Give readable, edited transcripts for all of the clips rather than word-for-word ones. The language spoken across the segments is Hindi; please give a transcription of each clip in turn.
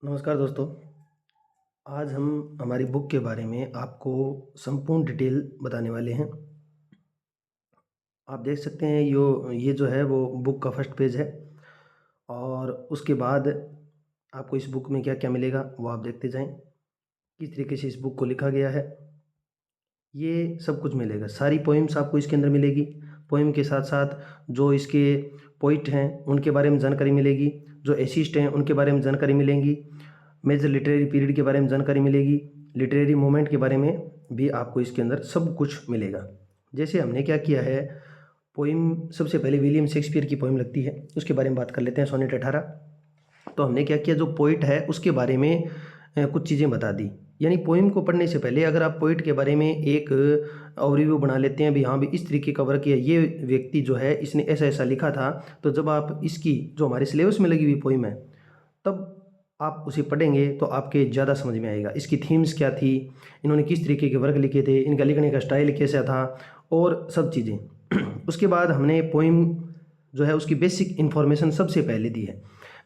नमस्कार दोस्तों। आज हम हमारी बुक के बारे में आपको संपूर्ण डिटेल बताने वाले हैं। आप देख सकते हैं ये जो है वो बुक का फर्स्ट पेज है और उसके बाद आपको इस बुक में क्या-क्या मिलेगा वो आप देखते जाएँ। किस तरीके से इस बुक को लिखा गया है, ये सब कुछ मिलेगा। सारी पोएम्स आपको इसके अंदर मिलेगी। पोएम के साथ-साथ जो इसके पोएट हैं उनके बारे में जानकारी मिलेगी, जो एसिस्ट हैं उनके बारे में जानकारी मिलेंगी, मेजर लिटरेरी पीरियड के बारे में जानकारी मिलेगी, लिटरेरी मूवमेंट के बारे में भी आपको इसके अंदर सब कुछ मिलेगा। जैसे हमने क्या किया है, पोएम सबसे पहले विलियम शेक्सपियर की पोएम लगती है, उसके बारे में बात कर लेते हैं। सोनेट 18। तो हमने क्या किया, जो पोएट है उसके बारे में कुछ चीज़ें बता दी। यानी पोएम को पढ़ने से पहले अगर आप पोएट के बारे में एक ओवरव्यू बना लेते हैं, भी हाँ भी इस तरीके का वर्क किया, ये व्यक्ति जो है इसने ऐसा-ऐसा लिखा था, तो जब आप इसकी जो हमारे सिलेबस में लगी हुई पोएम है, तब आप उसे पढ़ेंगे तो आपके ज़्यादा समझ में आएगा। इसकी थीम्स क्या थी, इन्होंने किस तरीके के वर्क लिखे थे, इनका लिखने का स्टाइल कैसा था और सब चीज़ें। उसके बाद हमने पोएम जो है उसकी बेसिक इन्फॉर्मेशन सबसे पहले दी है।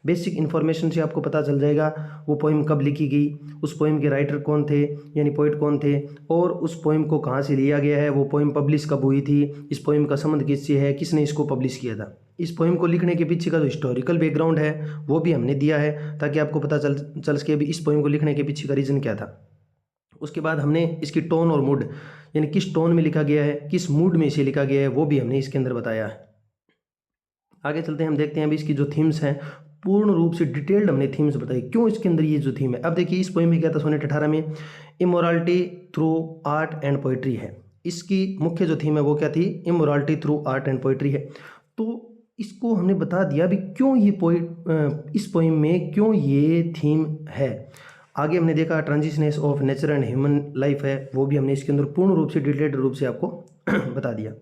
बेसिक इन्फॉर्मेशन से आपको पता चल जाएगा वो पोएम कब लिखी गई, उस पोएम के राइटर कौन थे, यानी पोएट कौन थे, और उस पोएम को कहाँ से लिया गया है, वो पोएम पब्लिश कब हुई थी, इस पोएम का संबंध किससे है, किसने इसको पब्लिश किया था। इस पोएम को लिखने के पीछे का जो हिस्टोरिकल बैकग्राउंड है वो भी हमने दिया है, ताकि आपको पता चल सके अभी इस पोएम को लिखने के पीछे का रीज़न क्या था। उसके बाद हमने इसकी टोन और मूड, यानी किस टोन में लिखा गया है, किस मूड में इसे लिखा गया है, वो भी हमने इसके अंदर बताया है। आगे चलते हैं, हम देखते हैं अभी इसकी जो थीम्स हैं, पूर्ण रूप से डिटेल्ड हमने थीम्स बताई, क्यों इसके अंदर ये जो थीम है। अब देखिए इस पोएम में क्या था, सोनेट 18 में immorality through art and poetry है। इसकी मुख्य जो थीम है वो क्या थी, immorality through art and poetry है। तो इसको हमने बता दिया भी क्यों ये इस पोएम में क्यों ये थीम है। आगे हमने देखा transitoriness of nature and human life है, वो भी हमने इसके अंदर पूर्ण रूप से डिटेल्ड रूप से आपको बता दिया।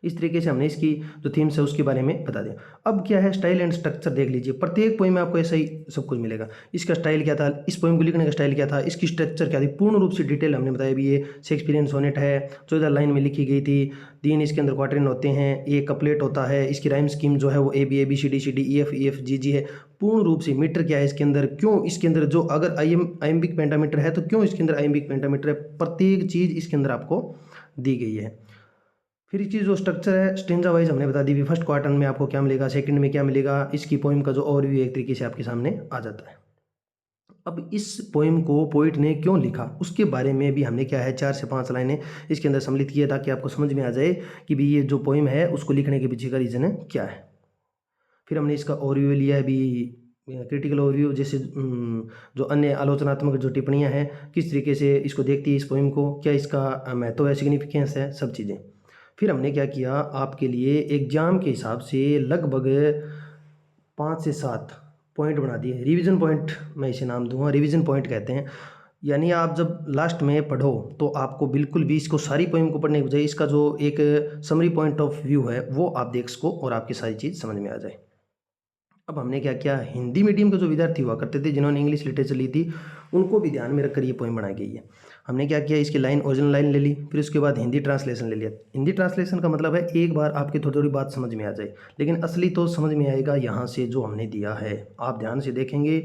इस तरीके से हमने इसकी जो थीम्स है उसके बारे में बता दिया। अब क्या है, स्टाइल एंड स्ट्रक्चर देख लीजिए। प्रत्येक पोएम में आपको ऐसा ही सब कुछ मिलेगा। इसका स्टाइल क्या था, इस पोएम को लिखने का स्टाइल क्या था, इसकी स्ट्रक्चर क्या थी, पूर्ण रूप से डिटेल हमने बताया। भी ये शेक्सपियरियन सोनेट है, 14 लाइन में लिखी गई थी। 3 इसके अंदर क्वार्टरन होते हैं, एक कपलेट होता है। इसकी राइम स्कीम जो है वो A B C D E F G G है। पूर्ण रूप से मीटर क्या है इसके अंदर, क्यों इसके अंदर जो अगर आइम्बिक पेंटामीटर है तो क्यों इसके अंदर आइम्बिक पेंटामीटर है, प्रत्येक चीज़ इसके अंदर आपको दी गई है। फिर इसकी जो स्ट्रक्चर है स्टेंजा वाइज हमने बता दी। फर्स्ट क्वार्टर में आपको क्या मिलेगा, सेकंड में क्या मिलेगा, इसकी पोएम का जो ओवरव्यू एक तरीके से आपके सामने आ जाता है। अब इस पोएम को पोइट ने क्यों लिखा उसके बारे में भी हमने क्या है 4 से 5 लाइनें इसके अंदर सम्मिलित किया, ताकि आपको समझ में आ जाए कि भी ये जो पोएम है उसको लिखने के पीछे का रीज़न है क्या है। फिर हमने इसका ओवरव्यू लिया है भी, क्रिटिकल ओवरव्यू, जैसे जो अन्य आलोचनात्मक जो टिप्पणियाँ हैं किस तरीके से इसको देखती है इस पोएम को, क्या इसका महत्व है, सिग्निफिकेंस है, सब चीज़ें। फिर हमने क्या किया, आपके लिए एग्ज़ाम के हिसाब से लगभग 5 से 7 पॉइंट बना दिए। रिवीजन पॉइंट मैं इसे नाम दूँगा, रिवीजन पॉइंट कहते हैं। यानी आप जब लास्ट में पढ़ो तो आपको बिल्कुल भी इसको सारी पोएम को पढ़ने के बजाय इसका जो एक समरी पॉइंट ऑफ व्यू है वो आप देख सको और आपकी सारी चीज़ समझ में आ जाए। अब हमने क्या किया, हिंदी मीडियम के जो विद्यार्थी हुआ करते थे जिन्होंने इंग्लिश लिटरेचर ली थी उनको भी ध्यान में रखकर ये पोएम बनाई गई है। हमने क्या किया, इसकी लाइन ओरिजिनल लाइन ले ली, फिर उसके बाद हिंदी ट्रांसलेशन ले लिया। हिंदी ट्रांसलेशन का मतलब है एक बार आपकी थोड़ी थोड़ी बात समझ में आ जाए, लेकिन असली तो समझ में आएगा यहाँ से जो हमने दिया है। आप ध्यान से देखेंगे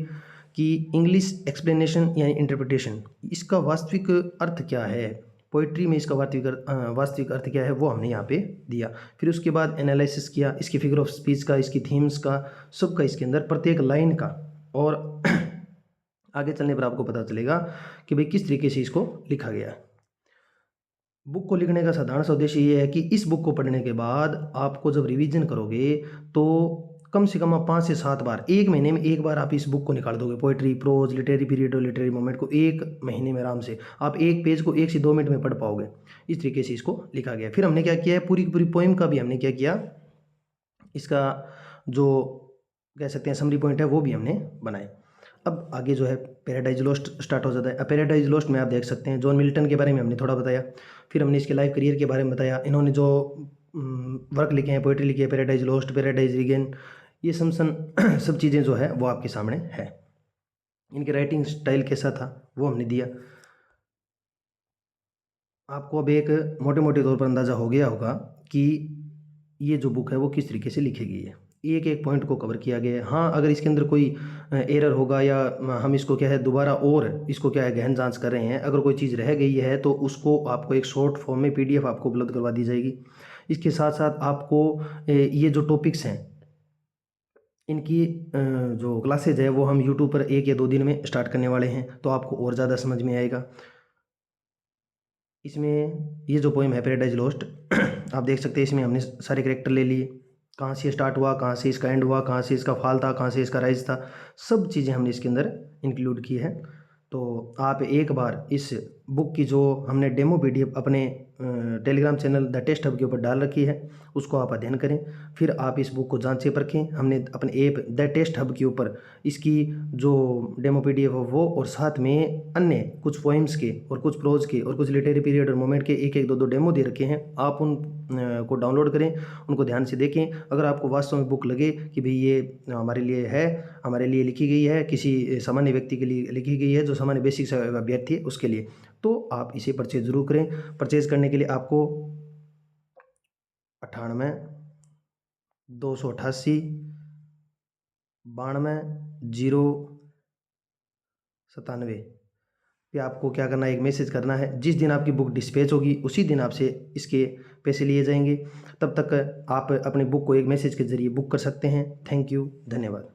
कि इंग्लिश एक्सप्लेनेशन यानी इंटरप्रिटेशन, इसका वास्तविक अर्थ क्या है, पोइट्री में इसका वास्तविक अर्थ क्या है वो हमने यहाँ पे दिया। फिर उसके बाद एनालिसिस किया इसकी फिगर ऑफ स्पीच का, इसकी थीम्स का, सबका इसके अंदर प्रत्येक लाइन का। और आगे चलने पर आपको पता चलेगा कि भाई किस तरीके से इसको लिखा गया है। बुक को लिखने का साधारण सा उद्देश्य ये है कि इस बुक को पढ़ने के बाद आपको जब रिवीजन करोगे तो कम से कम आप 5 से 7 बार, एक महीने में एक बार आप इस बुक को निकाल दोगे। पोइट्री, प्रोज, लिटरेरी पीरियड और लिटरेरी मोमेंट को एक महीने में आराम से आप एक पेज को 1 से 2 मिनट में पढ़ पाओगे। इस तरीके से इसको लिखा गया। फिर हमने क्या किया है, पूरी की पूरी पोएम का भी हमने क्या किया, इसका जो कह सकते हैं समरी पॉइंट है वो भी हमने बनाए। अब आगे जो है पैराडाइज लोस्ट स्टार्ट हो जाता है। अब पैराडाइज लोस्ट में आप देख सकते हैं जॉन मिल्टन के बारे में हमने थोड़ा बताया। फिर हमने इसके लाइफ करियर के बारे में बताया, इन्होंने जो वर्क लिखे हैं, पोइट्री लिखी है, पैराडाइज लोस्ट, पैराडाइज रिगेन, ये सब चीज़ें जो है वो आपके सामने है। इनकी राइटिंग स्टाइल कैसा था वो हमने दिया। आपको अब एक मोटे मोटे तौर पर अंदाज़ा हो गया होगा कि ये जो बुक है वो किस तरीके से लिखी गई है। एक एक पॉइंट को कवर किया गया है। हाँ, अगर इसके अंदर कोई एरर होगा या हम इसको क्या है दोबारा और इसको क्या है गहन जांच कर रहे हैं, अगर कोई चीज़ रह गई है तो उसको आपको एक शॉर्ट फॉर्म में PDF आपको उपलब्ध करवा दी जाएगी। इसके साथ साथ आपको ये जो टॉपिक्स हैं इनकी जो क्लासेज है वो हम यूट्यूब पर 1 या 2 दिन में स्टार्ट करने वाले हैं, तो आपको और ज़्यादा समझ में आएगा। इसमें ये जो पोएम है पैराडाइज लॉस्ट आप देख सकते हैं इसमें हमने सारे कैरेक्टर ले लिए, कहाँ से स्टार्ट हुआ, कहाँ से इसका एंड हुआ, कहाँ से इसका फॉल था, कहाँ से इसका राइज था, सब चीज़ें हमने इसके अंदर इंक्लूड की है। तो आप एक बार इस बुक की जो हमने डेमो PDF अपने Telegram channel the test hub के ऊपर डाल रखी है उसको आप अध्ययन करें, फिर आप इस बुक को जांचें परखें। हमने अपने ऐप द टेस्ट हब के ऊपर इसकी जो डेमो PDF है वो और साथ में अन्य कुछ पोइम्स के और कुछ प्रोज के और कुछ लिटरेरी पीरियड और मोमेंट के 1-1 2-2 डेमो दे रखे हैं। आप उन को डाउनलोड करें, उनको ध्यान से देखें। अगर आपको वास्तव में बुक लगे कि भाई ये हमारे लिए है, हमारे लिए लिखी गई है, किसी सामान्य व्यक्ति के लिए लिखी गई है जो सामान्य बेसिक से अभ्यर्थी है उसके लिए, तो आप इसे परचेज ज़रूर करें। परचेज करने के लिए आपको 98 288 92 097 पे आपको क्या करना है, एक मैसेज करना है। जिस दिन आपकी बुक डिस्पैच होगी उसी दिन आपसे इसके पैसे लिए जाएंगे। तब तक आप अपनी बुक को एक मैसेज के ज़रिए बुक कर सकते हैं। थैंक यू, धन्यवाद।